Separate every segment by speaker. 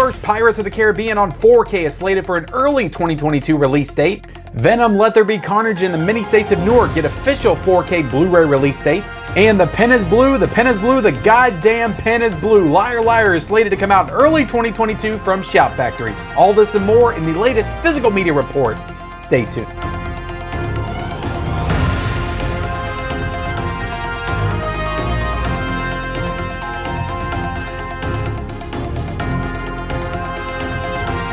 Speaker 1: first Pirates of the Caribbean on 4K is slated for an early 2022 release date. Venom, Let There Be Carnage in the many states of Newark get official 4K Blu-ray release dates. And The Pen is Blue, The Pen is Blue, The Goddamn Pen is Blue. Liar Liar is slated to come out in early 2022 from Shout Factory. All this and more in the latest physical media report. Stay tuned.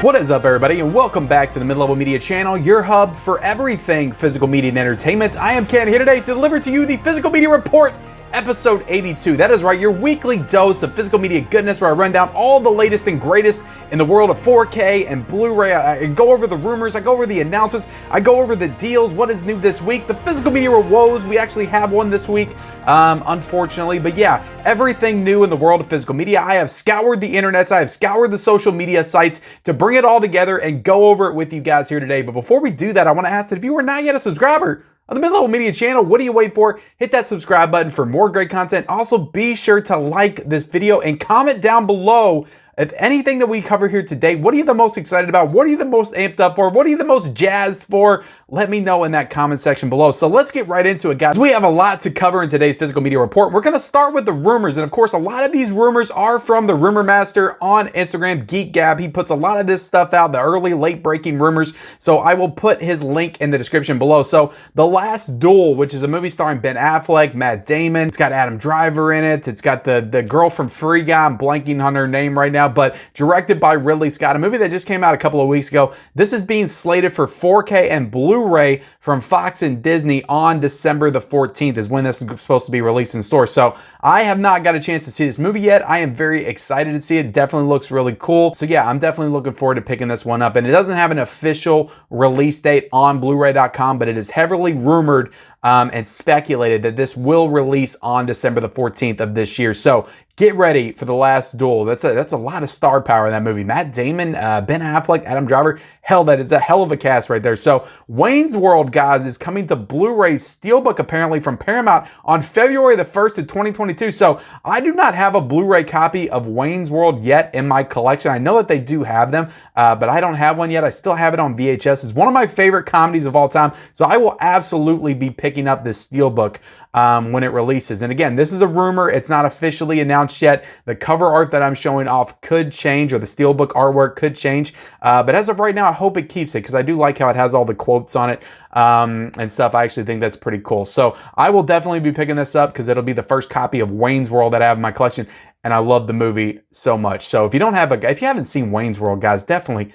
Speaker 1: What is up, everybody, and welcome back to the Mid-Level Media channel, your hub for everything physical media and entertainment. I am Ken, here today to deliver to you the Physical Media Report, episode 82. That is right, your weekly dose of physical media goodness, where I run down all the latest and greatest in the world of 4K and Blu-ray. I go over the rumors, I go over the announcements, I go over the deals, what is new this week, the physical media woes. We actually have one this week, unfortunately, but yeah, everything new in the world of physical media. I have scoured the internets, I have scoured the social media sites to bring it all together and go over it with you guys here today. But before we do that, I want to ask that if you are not yet a subscriber on the Mid-Level Media channel, what do you wait for? Hit that subscribe button for more great content. Also, be sure to like this video and comment down below if anything that we cover here today, what are you the most excited about? What are you the most amped up for? What are you the most jazzed for? Let me know in that comment section below. So let's get right into it, guys. We have a lot to cover in today's physical media report. We're going to start with the rumors. And of course, a lot of these rumors are from the rumor master on Instagram, Geek Gab. He puts a lot of this stuff out, the early, late breaking rumors. So I will put his link in the description below. So The Last Duel, which is a movie starring Ben Affleck, Matt Damon. It's got Adam Driver in it. It's got the girl from Free Guy. I'm blanking on her name right now, but directed by Ridley Scott, a movie that just came out a couple of weeks ago. This is being slated for 4K and Blu-ray from Fox and Disney on December the 14th is when this is supposed to be released in stores. So I have not got a chance to see this movie yet. I am very excited to see it. Definitely looks really cool. So yeah, I'm definitely looking forward to picking this one up. And it doesn't have an official release date on Blu-ray.com, but it is heavily rumored and speculated that this will release on December the 14th of this year. So get ready for The Last Duel. That's a lot of star power in that movie. Matt Damon, Ben Affleck, Adam Driver. Hell, that is a hell of a cast right there. So Wayne's World, guys, is coming to Blu-ray Steelbook apparently from Paramount on February the 1st of 2022. So I do not have a Blu-ray copy of Wayne's World yet in my collection. I know that they do have them, but I don't have one yet. I still have it on VHS. It's one of my favorite comedies of all time. So I will absolutely be picking up this Steelbook when it releases. And again, this is a rumor. It's not officially announced yet. The cover art that I'm showing off could change, or the Steelbook artwork could change. But as of right now, I hope it keeps it, because I do like how it has all the quotes on it and stuff. I actually think that's pretty cool. So I will definitely be picking this up, because it'll be the first copy of Wayne's World that I have in my collection. And I love the movie so much. So if you haven't seen Wayne's World, guys, definitely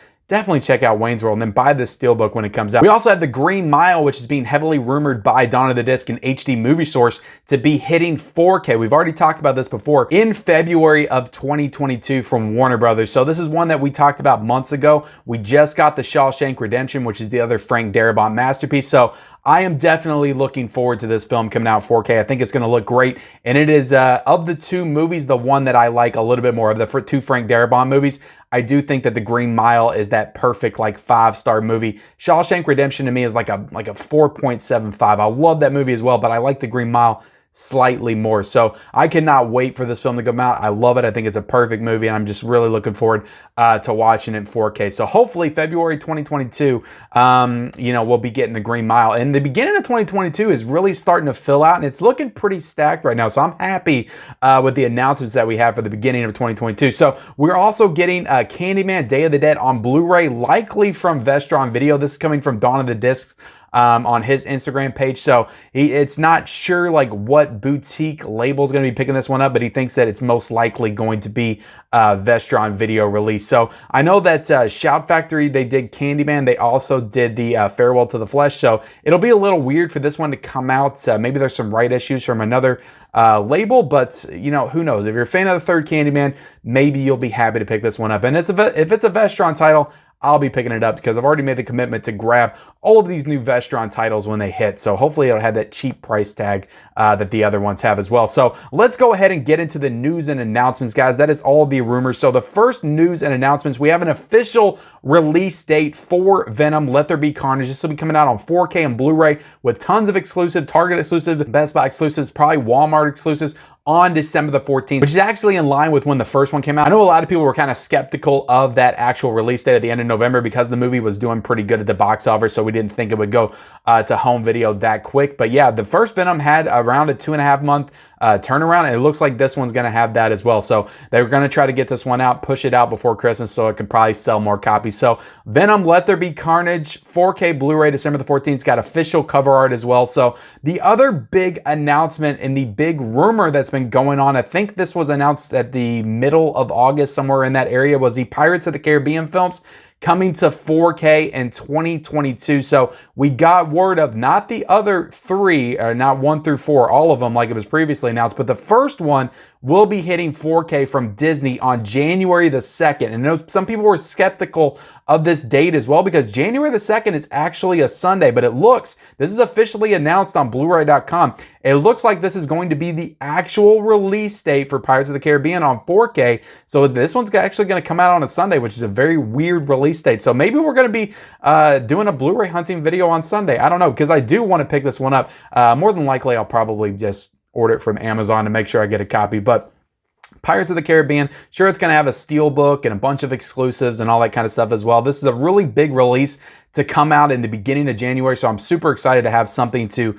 Speaker 1: check out Wayne's World and then buy this Steelbook when it comes out. We also have The Green Mile, which is being heavily rumored by Dawn of the Disc and HD Movie Source to be hitting 4K. We've already talked about this before, in February of 2022 from Warner Brothers. So this is one that we talked about months ago. We just got The Shawshank Redemption, which is the other Frank Darabont masterpiece. So I am definitely looking forward to this film coming out 4K. I think it's going to look great. And it is, of the two movies, the one that I like a little bit more. Of the two Frank Darabont movies, I do think that The Green Mile is that perfect, like, 5-star movie. Shawshank Redemption to me is like a 4.75. I love that movie as well, but I like The Green Mile slightly more. So I cannot wait for this film to come out. I love it. I think it's a perfect movie, and I'm just really looking forward to watching it in 4K. So hopefully February 2022, we'll be getting The Green Mile. And the beginning of 2022 is really starting to fill out, and it's looking pretty stacked right now. So I'm happy with the announcements that we have for the beginning of 2022. So we're also getting Candyman Day of the Dead on Blu-ray, likely from Vestron Video. This is coming from Dawn of the Disc on his Instagram page. So it's not sure like what boutique label is going to be picking this one up, but he thinks that it's most likely going to be Vestron Video release. So I know that Shout Factory, they did Candyman. They also did the Farewell to the Flesh. So it'll be a little weird for this one to come out. Maybe there's some right issues from another label, but who knows? If you're a fan of the third Candyman, maybe you'll be happy to pick this one up. And if it's a Vestron title, I'll be picking it up because I've already made the commitment to grab all of these new Vestron titles when they hit. So hopefully it'll have that cheap price tag that the other ones have as well. So let's go ahead and get into the news and announcements, guys. That is all the rumors. So the first news and announcements, we have an official release date for Venom, Let There Be Carnage. This will be coming out on 4K and Blu-ray with tons of exclusive, Target exclusives, Best Buy exclusives, probably Walmart exclusives. on December the 14th, which is actually in line with when the first one came out. I know a lot of people were kind of skeptical of that actual release date at the end of November because the movie was doing pretty good at the box office, so we didn't think it would go to home video that quick. But yeah, the first Venom had around a 2.5 month turnaround, and it looks like this one's going to have that as well. So they're going to try to get this one out, push it out before Christmas so it can probably sell more copies. So Venom, Let There Be Carnage, 4K Blu-ray, December the 14th. It's got official cover art as well. So the other big announcement and the big rumor that's been going on, I think this was announced at the middle of August, somewhere in that area, was the Pirates of the Caribbean films coming to 4K in 2022. So we got word of not the other three, or not 1 through 4, all of them like it was previously announced, but the first one will be hitting 4K from Disney on January the 2nd. And I know some people were skeptical of this date as well because January the 2nd is actually a Sunday, but this is officially announced on Bluray.com. It looks like this is going to be the actual release date for Pirates of the Caribbean on 4K. So this one's actually going to come out on a Sunday, which is a very weird release date. So maybe we're going to be doing a Blu-ray hunting video on Sunday. I don't know, because I do want to pick this one up. More than likely, I'll probably just order it from Amazon to make sure I get a copy. But Pirates of the Caribbean, sure, it's going to have a steelbook and a bunch of exclusives and all that kind of stuff as well. This is a really big release to come out in the beginning of January, so I'm super excited to have something to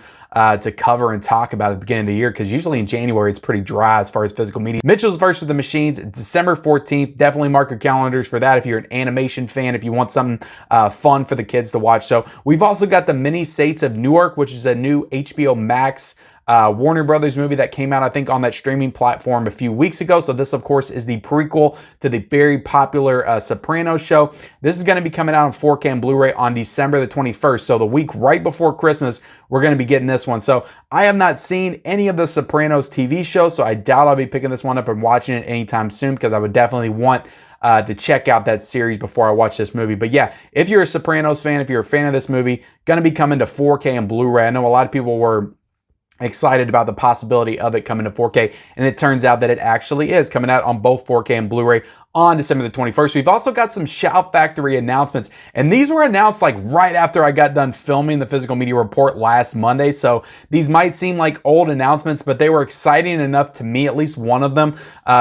Speaker 1: cover and talk about at the beginning of the year, because usually in January it's pretty dry as far as physical media. Mitchell's vs. the Machines, December 14th. Definitely mark your calendars for that if you're an animation fan, if you want something fun for the kids to watch. So we've also got the Many Saints of Newark, which is a new HBO Max Warner Brothers movie that came out, I think, on that streaming platform a few weeks ago. So this, of course, is the prequel to the very popular Sopranos show. This is going to be coming out on 4K and Blu-ray on December the 21st. So the week right before Christmas, we're going to be getting this one. So I have not seen any of the Sopranos TV shows, so I doubt I'll be picking this one up and watching it anytime soon, because I would definitely want to check out that series before I watch this movie. But yeah, if you're a Sopranos fan, if you're a fan of this movie, going to be coming to 4K and Blu-ray. I know a lot of people were excited about the possibility of it coming to 4K, and it turns out that it actually is coming out on both 4K and Blu-ray on December the 21st. We've also got some Shout Factory announcements, and these were announced like right after I got done filming the Physical Media Report last Monday, so these might seem like old announcements, but they were exciting enough to me, at least one of them,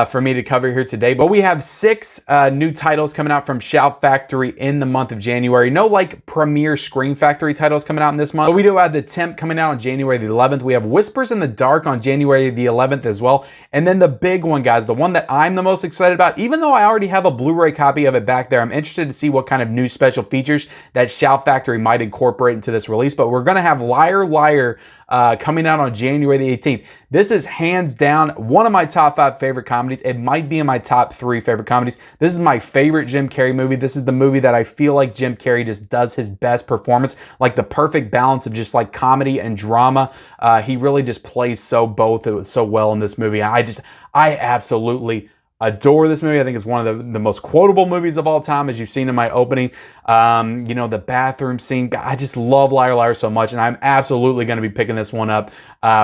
Speaker 1: for me to cover here today. But we have 6 new titles coming out from Shout Factory in the month of January. No like premier Scream Factory titles coming out in this month, but we do have The Temp coming out on January the 11th. We have Whispers in the Dark on January the 11th as well. And then the big one, guys, the one that I'm the most excited about, even though I already have a Blu-ray copy of it back there, I'm interested to see what kind of new special features that Shout Factory might incorporate into this release. But we're going to have Liar Liar coming out on January the 18th. This is hands down one of my top 5 favorite comedies. It might be in my top 3 favorite comedies. This is my favorite Jim Carrey movie. This is the movie that I feel like Jim Carrey just does his best performance, like the perfect balance of just like comedy and drama. He really just plays so well in this movie. I absolutely adore this movie. I think it's one of the most quotable movies of all time, as you've seen in my opening. You know, the bathroom scene. I just love Liar Liar so much, and I'm absolutely going to be picking this one up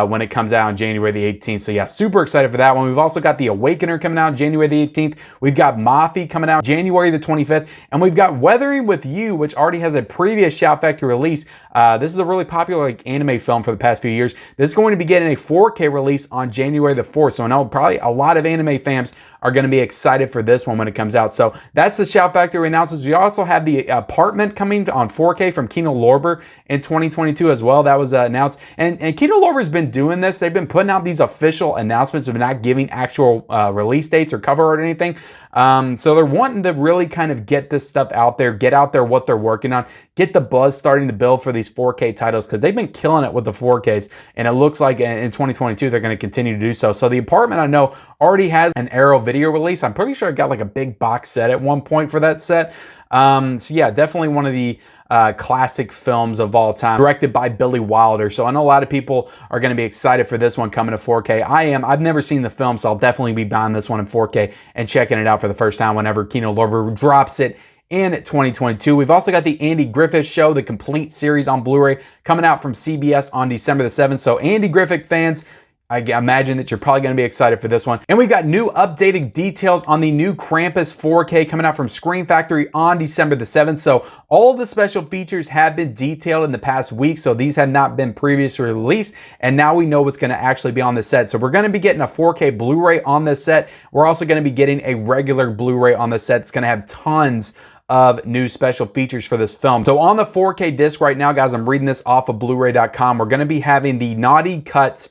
Speaker 1: when it comes out on January the 18th. So yeah, super excited for that one. We've also got The Awakener coming out January the 18th. We've got Mafi coming out January the 25th, and we've got Weathering with You, which already has a previous Shout Factory release. This is a really popular like anime film for the past few years. This is going to be getting a 4K release on January the 4th. So I know probably a lot of anime fans are going to be excited for this one when it comes out. So that's the Shout Factory announcements. We also have The Apartment coming on 4K from Kino Lorber in 2022 as well. That was announced. And Kino Lorber's been doing this. They've been putting out these official announcements of not giving actual release dates or cover art or anything. So they're wanting to really kind of get this stuff out there, get out there what they're working on, get the buzz starting to build for these 4K titles, because they've been killing it with the 4Ks, and it looks like in 2022 they're going to continue to do so. So The Apartment, I know, already has an Arrow video release. I'm pretty sure it got like a big box set at one point for that set. So yeah, definitely one of the classic films of all time, directed by Billy Wilder. So I know a lot of people are going to be excited for this one coming to 4K. I am. I've never seen the film, so I'll definitely be buying this one in 4K and checking it out for the first time whenever Kino Lorber drops it in 2022. We've also got the Andy Griffith Show, the complete series on Blu-ray, coming out from CBS on December the 7th. So Andy Griffith fans, I imagine that you're probably going to be excited for this one. And we got new updated details on the new Krampus 4K coming out from Scream Factory on December the 7th. So all the special features have been detailed in the past week. So these had not been previously released. And now we know what's going to actually be on the set. So we're going to be getting a 4K Blu-ray on this set. We're also going to be getting a regular Blu-ray on the set. It's going to have tons of new special features for this film. So on the 4K disc right now, guys, I'm reading this off of Bluray.com. We're going to be having the naughty cuts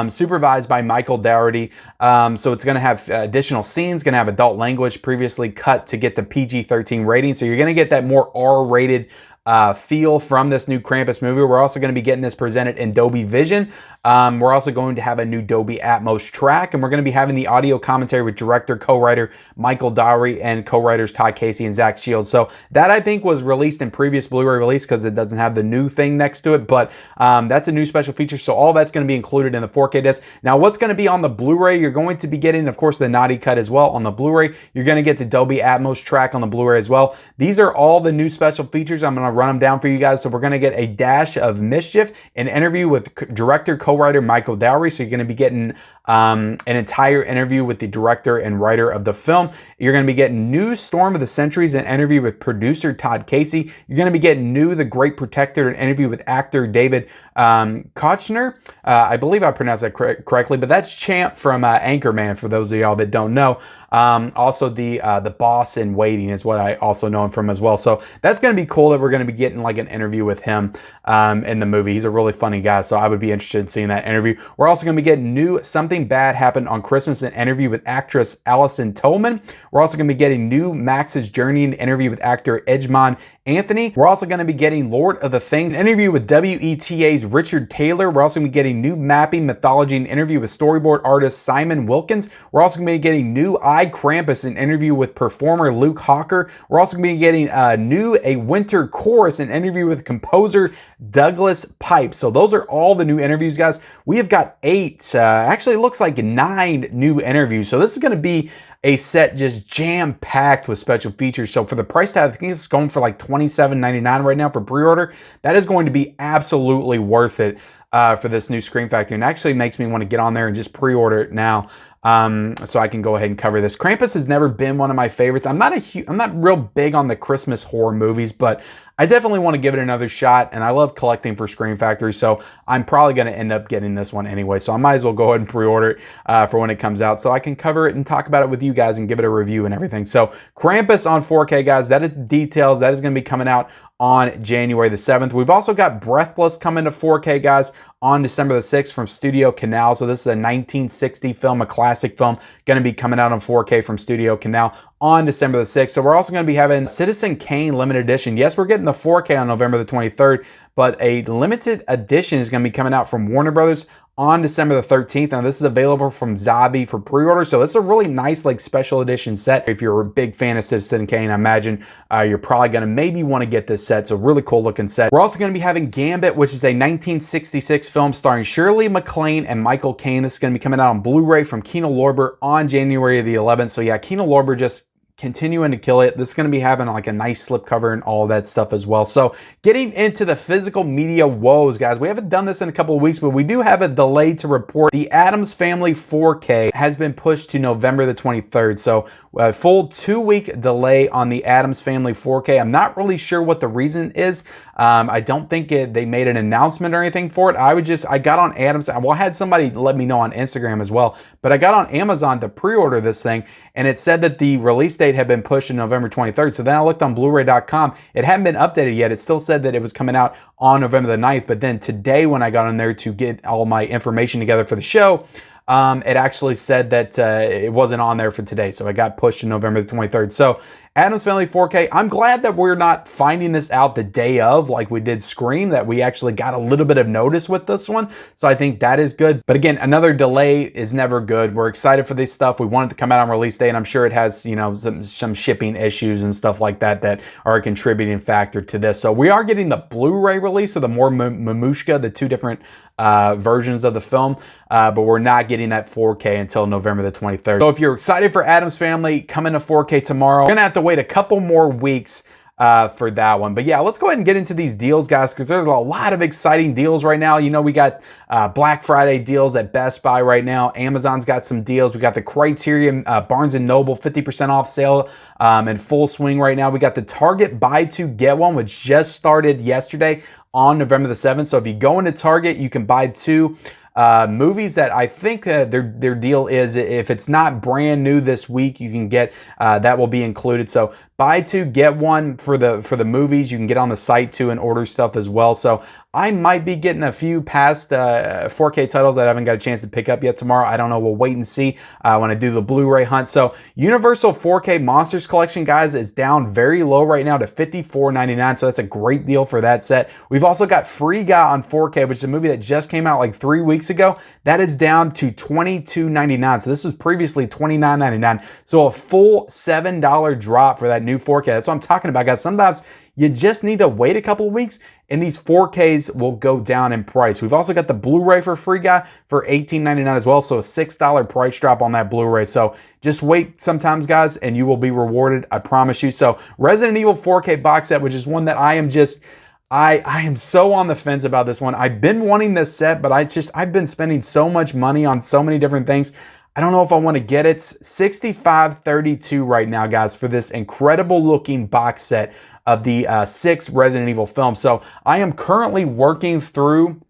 Speaker 1: supervised by Michael Dougherty. So it's going to have additional scenes, going to have adult language previously cut to get the PG-13 rating. So you're going to get that more R-rated feel from this new Krampus movie. We're also going to be getting this presented in Dolby Vision. We're also going to have a new Dolby Atmos track, and we're going to be having the audio commentary with director, co-writer Michael Dougherty and co-writers Todd Casey and Zach Shields. So that, I think, was released in previous Blu-ray release because it doesn't have the new thing next to it, but that's a new special feature. So all that's going to be included in the 4K disc. Now, what's going to be on the Blu-ray? You're going to be getting, of course, the naughty cut as well. On the Blu-ray, you're going to get the Dolby Atmos track on the Blu-ray as well. These are all the new special features. I'm going to run them down for you guys. So we're going to get a dash of mischief, an interview with director, co-writer Michael Dougherty. So you're going to be getting an entire interview with the director and writer of the film. You're going to be getting new Storm of the Centuries, an interview with producer Todd Casey. You're going to be getting new The Great Protector, an interview with actor David Kochner. I believe I pronounced that correctly, but that's Champ from Anchorman, for those of y'all that don't know. Also the Boss in Waiting is what I also know him from as well. So that's going to be cool that we're going to be getting like an interview with him in the movie. He's a really funny guy, so I would be interested in seeing that interview. We're also going to be getting new Something Bad Happened on Christmas, an interview with actress Allison Tolman. We're also going to be getting new Max's Journey, an interview with actor Edgemon Anthony. We're also going to be getting Lord of the Things, an interview with WETA's Richard Taylor. We're also going to be getting new Mapping Mythology, an interview with storyboard artist Simon Wilkins. We're also going to be getting new I, Krampus, an interview with performer Luke Hawker. We're also going to be getting A Winter Chorus, an interview with composer Douglas Pipe. So those are all the new interviews, guys. We have got 8, actually it looks like 9 new interviews. So this is going to be a set just jam-packed with special features. So for the price tag, I think it's going for like $27.99 right now for pre-order. That is going to be absolutely worth it for this new Scream Factory, and actually makes me want to get on there and just pre-order it now. So I can go ahead and cover this. Krampus has never been one of my favorites. I'm not real big on the Christmas horror movies, but I definitely want to give it another shot, and I love collecting for Scream Factory, so I'm probably going to end up getting this one anyway, so I might as well go ahead and pre-order it for when it comes out so I can cover it and talk about it with you guys and give it a review and everything. So Krampus on 4K, guys, that is the details. That is going to be coming out on January the 7th. We've also got Breathless coming to 4K, guys, on December the 6th from Studio Canal. So this is a 1960 film, a classic film, going to be coming out on 4K from Studio Canal on December the 6th. So we're also going to be having Citizen Kane limited edition. Yes, we're getting the 4K on November the 23rd, but a limited edition is going to be coming out from Warner Brothers on December the 13th. Now, this is available from Zabi for pre-order. So it's a really nice, like, special edition set. If you're a big fan of Citizen Kane, I imagine you're probably going to maybe want to get this set. It's a really cool looking set. We're also going to be having Gambit, which is a 1966 film starring Shirley MacLaine and Michael Caine. This is going to be coming out on Blu-ray from Kino Lorber on January the 11th. So yeah, Kino Lorber just continuing to kill it. This is going to be having like a nice slipcover and all that stuff as well. So getting into the physical media woes, guys, we haven't done this in a couple of weeks, but we do have a delay to report. The Addams Family 4K has been pushed to November the 23rd. So a full 2-week delay on the Addams Family 4K. I'm not really sure what the reason is. I don't think they made an announcement or anything for it. I got on Addams. Well, I had somebody let me know on Instagram as well, but I got on Amazon to pre-order this thing, and it said that the release date had been pushed to November 23rd. So then I looked on Bluray.com. It hadn't been updated yet. It still said that it was coming out on November the 9th. But then today, when I got on there to get all my information together for the show, it actually said that it wasn't on there for today. So it got pushed to November the 23rd. So Addams Family 4K, I'm glad that we're not finding this out the day of like we did Scream, that we actually got a little bit of notice with this one. So I think that is good. But again, another delay is never good. We're excited for this stuff. We want it to come out on release day, and I'm sure it has, you know, some shipping issues and stuff like that that are a contributing factor to this. So we are getting the Blu-ray release of the more Mamushka, the 2 different versions of the film, but we're not getting that 4K until November the 23rd. So if you're excited for Addams Family coming to 4K tomorrow, you're gonna have to wait a couple more weeks for that one. But yeah, let's go ahead and get into these deals, guys, because there's a lot of exciting deals right now. You know, we got Black Friday deals at Best Buy right now. Amazon's got some deals. We got the Criterion Barnes & Noble 50% off sale in full swing right now. We got the Target buy two get one, which just started yesterday on November the 7th. So if you go into Target, you can buy two movies that I think their deal is, if it's not brand new this week, you can get that will be included. So buy two get one for the movies. You can get on the site too and order stuff as well. So I might be getting a few past 4K titles that I haven't got a chance to pick up yet tomorrow. I don't know. We'll wait and see when I do the Blu-ray hunt. So Universal 4K Monsters Collection, guys, is down very low right now to $54.99. So that's a great deal for that set. We've also got Free Guy on 4K, which is a movie that just came out like 3 weeks ago. That is down to $22.99. So this was previously $29.99. So a full $7 drop for that new 4K. That's what I'm talking about, guys. Sometimes you just need to wait a couple of weeks and these 4Ks will go down in price. We've also got the Blu-ray for Free Guy for $18.99 as well. So a $6 price drop on that Blu-ray. So just wait sometimes, guys, and you will be rewarded. I promise you. So Resident Evil 4K box set, which is one that I am just... I am so on the fence about this one. I've been wanting this set, but I've been spending so much money on so many different things. I don't know if I want to get it. It's $65.32 right now, guys, for this incredible looking box set of the 6 Resident Evil films. So I am currently working through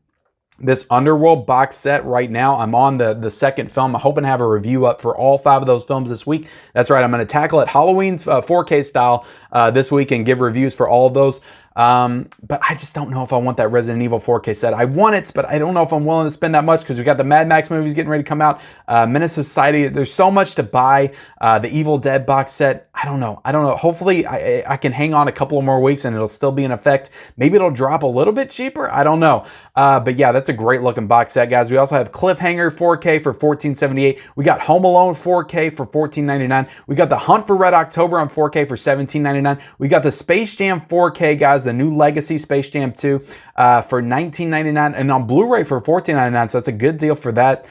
Speaker 1: this Underworld box set right now. I'm on the second film. I'm hoping to have a review up for all 5 of those films this week. That's right. I'm going to tackle it Halloween's 4K style this week and give reviews for all of those. But I just don't know if I want that Resident Evil 4K set. I want it, but I don't know if I'm willing to spend that much because we got the Mad Max movies getting ready to come out. Menace Society. There's so much to buy. The Evil Dead box set. I don't know. Hopefully I can hang on a couple of more weeks and it'll still be in effect. Maybe it'll drop a little bit cheaper. I don't know. But yeah, that's a great looking box set, guys. We also have Cliffhanger 4K for $14.78. We got Home Alone 4K for $14.99. We got The Hunt for Red October on 4K for $17.99. We got the Space Jam 4K, guys, the new Legacy Space Jam 2 for $19.99 and on Blu-ray for $14.99. So that's a good deal for that,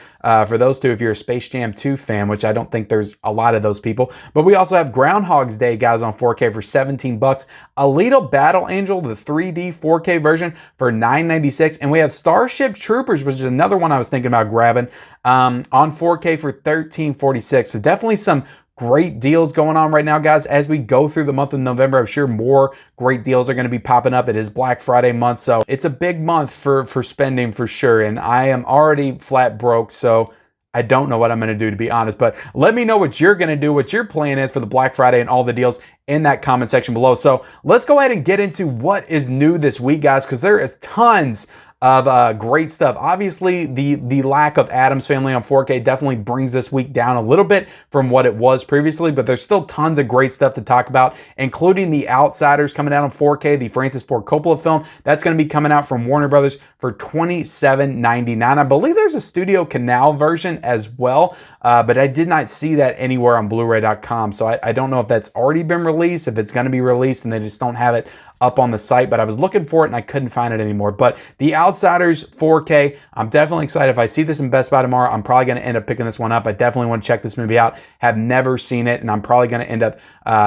Speaker 1: for those two if you're a Space Jam 2 fan, which I don't think there's a lot of those people. But we also have Groundhog's Day, guys, on 4K for $17. Alita Battle Angel, the 3D 4K version for $9.96. And we have Starship Troopers, which is another one I was thinking about grabbing, on 4K for $13.46. So definitely some great deals going on right now, guys. As we go through the month of November, I'm sure more great deals are going to be popping up. It is Black Friday month, so it's a big month for spending for sure. And I am already flat broke, so I don't know what I'm going to do, to be honest. But let me know what you're going to do, what your plan is for the Black Friday and all the deals in that comment section below. So let's go ahead and get into what is new this week, guys, because there is tons of great stuff. Obviously, the lack of Addams Family on 4K definitely brings this week down a little bit from what it was previously, but there's still tons of great stuff to talk about, including The Outsiders coming out on 4K, the Francis Ford Coppola film. That's going to be coming out from Warner Brothers for $27.99. I believe there's a Studio Canal version as well, but I did not see that anywhere on Blu-ray.com, so I don't know if that's already been released, if it's going to be released and they just don't have it up on the site, but I was looking for it and I couldn't find it anymore. But The Outsiders 4K, I'm definitely excited. If I see this in Best Buy tomorrow, I'm probably going to end up picking this one up. I definitely want to check this movie out. Have never seen it, and I'm probably going to end up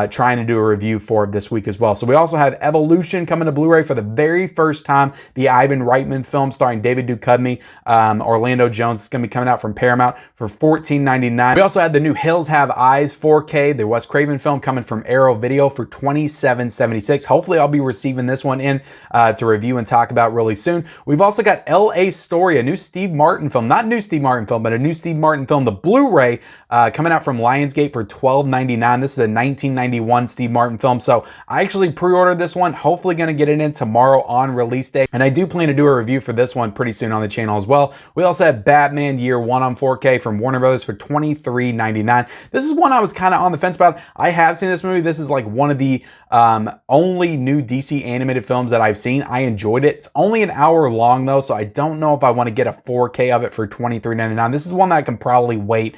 Speaker 1: trying to do a review for it this week as well. So we also have Evolution coming to Blu-ray for the very first time. The Ivan Reitman film starring David Duchovny, Orlando Jones. It's going to be coming out from Paramount for $14.99. We also had the new Hills Have Eyes 4K, the Wes Craven film coming from Arrow Video for $27.76. Hopefully I'll be receiving this one in to review and talk about really soon. We've also got L.A. Story, a new Steve Martin film. Not a new Steve Martin film, but a new Steve Martin film, the Blu-ray, coming out from Lionsgate for $12.99. This is a 1991 Steve Martin film. So I actually pre-ordered this one. Hopefully going to get it in tomorrow on release day. And I do plan to do a review for this one pretty soon on the channel as well. We also have Batman Year One on 4K from Warner Brothers for $23.99. This is one I was kind of on the fence about. I have seen this movie. This is like one of the only new DC animated films that I've seen. I enjoyed it. It's only an hour long though, so I don't know if I want to get a 4K of it for $23.99. This is one that I can probably wait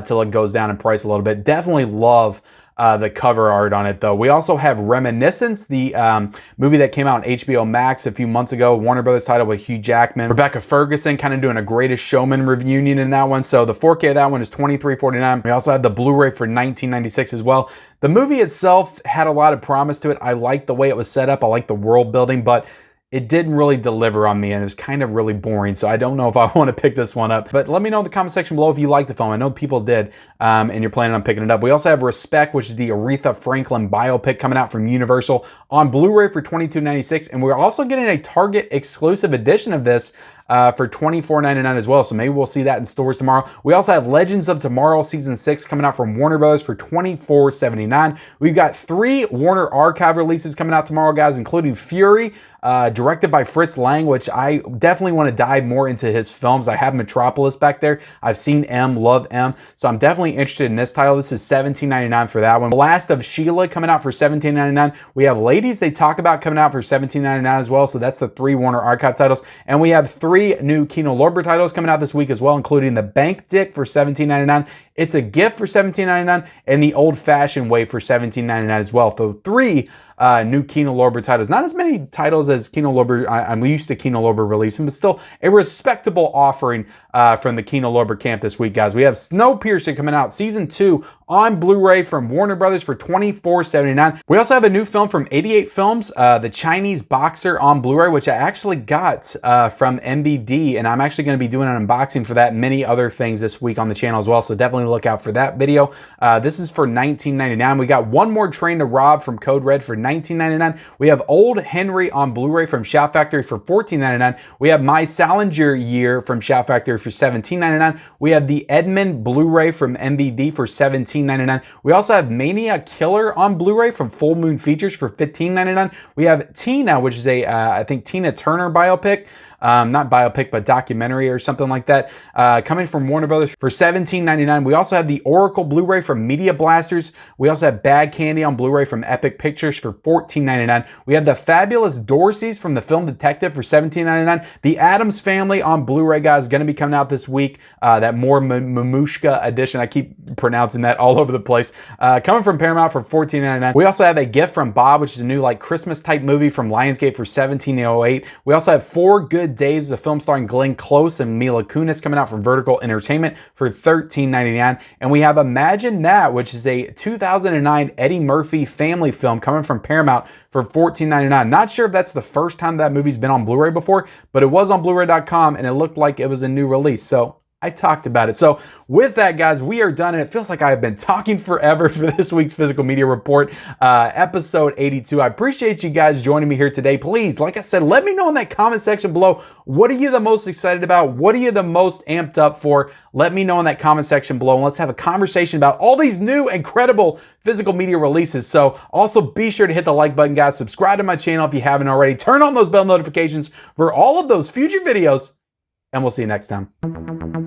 Speaker 1: till it goes down in price a little bit. Definitely love the cover art on it, though. We also have Reminiscence, the movie that came out on HBO Max a few months ago, Warner Brothers title with Hugh Jackman. Rebecca Ferguson kind of doing a Greatest Showman reunion in that one. So the 4K of that one is $23.49. We also had the Blu-ray for $19.96 as well. The movie itself had a lot of promise to it. I liked the way it was set up. I liked the world building, but it didn't really deliver on me, and it was kind of really boring, so I don't know if I want to pick this one up. But let me know in the comment section below if you like the film. I know people did, and you're planning on picking it up. We also have Respect, which is the Aretha Franklin biopic coming out from Universal on Blu-ray for $22.96, and we're also getting a Target exclusive edition of this for $24.99 as well, so maybe we'll see that in stores tomorrow. We also have Legends of Tomorrow Season 6 coming out from Warner Brothers for $24.79. We've got 3 Warner Archive releases coming out tomorrow, guys, including Fury, directed by Fritz Lang, which I definitely want to dive more into his films. I have Metropolis back there. I've seen M, love M, so I'm definitely interested in this title. This is $17.99 for that one. The Last of Sheila coming out for $17.99. We have Ladies They Talk About coming out for $17.99 as well, so that's the 3 Warner Archive titles. And we have 3 new Kino Lorber titles coming out this week as well, including The Bank Dick for $17.99. It's a Gift for $17.99, and The Old Fashioned Way for $17.99 as well. So 3 new Kino Lorber titles. Not as many titles as Kino Lorber, I'm used to Kino Lorber releasing, but still a respectable offering from the Kino Lorber camp this week, guys. We have Snowpiercer coming out, Season 2 on Blu-ray from Warner Brothers for $24.79. We also have a new film from 88 Films, The Chinese Boxer on Blu-ray, which I actually got from MBD, and I'm actually going to be doing an unboxing for that and many other things this week on the channel as well, so definitely look out for that video. This is for $19.99. We got One More Train to Rob from Code Red for $19.99. We have Old Henry on Blu-ray from Shout Factory for $14.99. We have My Salinger Year from Shout Factory for $17.99. We have the Edmund Blu-ray from MBD for $17.99. We also have Mania Killer on Blu-ray from Full Moon Features for $15.99. We have Tina, which is a, I think, Tina Turner biopic. Not biopic, but documentary or something like that, coming from Warner Brothers for $17.99. We also have the Oracle Blu-ray from Media Blasters. We also have Bad Candy on Blu-ray from Epic Pictures for $14.99. We have the Fabulous Dorseys from The Film Detective for $17.99. The Addams Family on Blu-ray, guys, going to be coming out this week. That more Mamushka edition. I keep pronouncing that all over the place. Coming from Paramount for $14.99. We also have A Gift from Bob, which is a new like Christmas type movie from Lionsgate for $17.08. We also have Four Good Days, a film starring Glenn Close and Mila Kunis, coming out from Vertical Entertainment for $13.99. And we have Imagine That, which is a 2009 Eddie Murphy family film coming from Paramount for $14.99. Not sure if that's the first time that movie's been on Blu-ray before, but it was on Blu-ray.com and it looked like it was a new release. So I talked about it. So with that, guys, we are done, and it feels like I've been talking forever for this week's Physical Media Report, episode 82. I appreciate you guys joining me here today. Please, like I said, let me know in that comment section below, what are you the most excited about? What are you the most amped up for? Let me know in that comment section below, and let's have a conversation about all these new incredible physical media releases. So also be sure to hit the like button, guys. Subscribe to my channel if you haven't already. Turn on those bell notifications for all of those future videos, and we'll see you next time.